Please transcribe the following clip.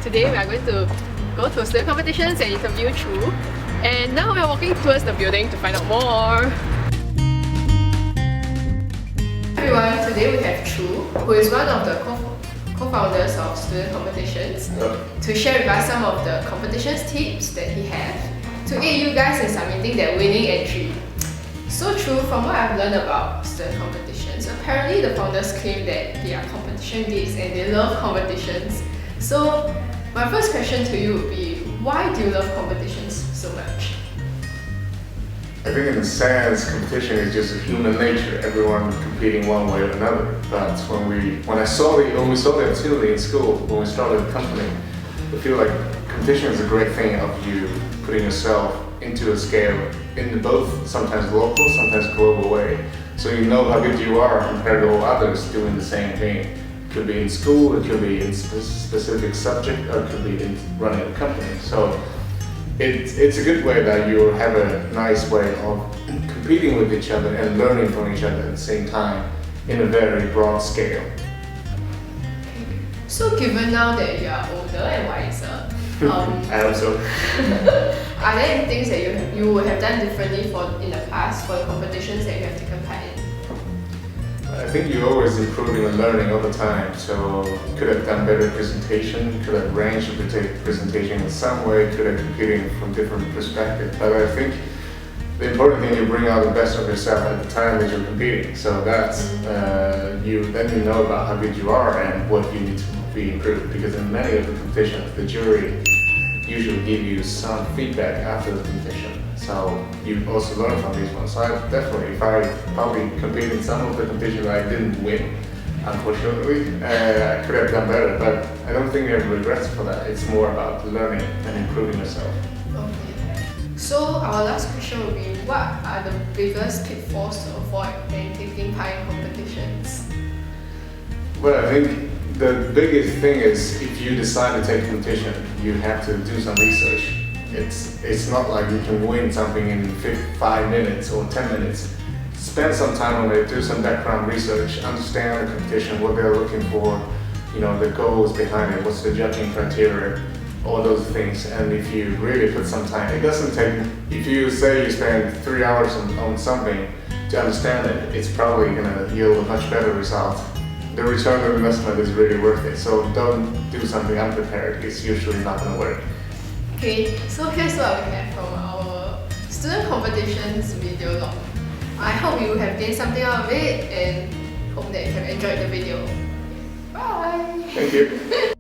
today we are going to go to student competitions and interview Chu. And now we are walking towards the building to find out more. Everyone, today we have Chu, who is one of the co-founders of student competitions, to share with us some of the competitions tips that he has to aid you guys in submitting their winning entry. So Chu, from what I've learned about student competitions, apparently the founders claim that they are competition geeks and they love competitions. So my first question to you would be, why do you love competitions so much? I think in a sense, competition is just human nature, everyone competing one way or another. But when we saw the opportunity in school, when we started the company, I feel like competition is a great thing of you putting yourself into a scale in both sometimes local, sometimes global way. So you know how good you are compared to all others doing the same thing. It could be in school, it could be in specific subject, or it could be in running a company. So it's a good way that you have a nice way of competing with each other and learning from each other at the same time in a very broad scale. So given now that you are older and wiser, I hope so. are there any things that you would have done differently in the past for the competitions that you have taken part in? I think you're always improving and learning all the time, so you could have done better presentation, could have arranged the presentation in some way, could have competing from different perspectives. But I think the important thing, you bring out the best of yourself at the time that you're competing. So that's then you know about how good you are and what you need to be improved. Because in many of the competitions, the jury usually give you some feedback after the competition. So you also learn from these ones. So if I probably competed in some of the competitions I didn't win, unfortunately, I could have done better, but I don't think I have regrets for that. It's more about learning and improving yourself. Okay. So our last question would be, what are the biggest pitfalls to avoid when taking part in competitions? Well, I think the biggest thing is if you decide to take a competition, you have to do some research. It's not like you can win something in 5 minutes or 10 minutes. Spend some time on it, do some background research, understand the competition, what they're looking for, the goals behind it, what's the judging criteria, all those things. And if you really put some time, it doesn't take, if you say you spend 3 hours on something to understand it, it's probably going to yield a much better result. The return on investment is really worth it. So don't do something unprepared. It's usually not going to work. Okay, so here's what we have from our student competitions video log. I hope you have gained something out of it and hope that you have enjoyed the video. Bye! Thank you.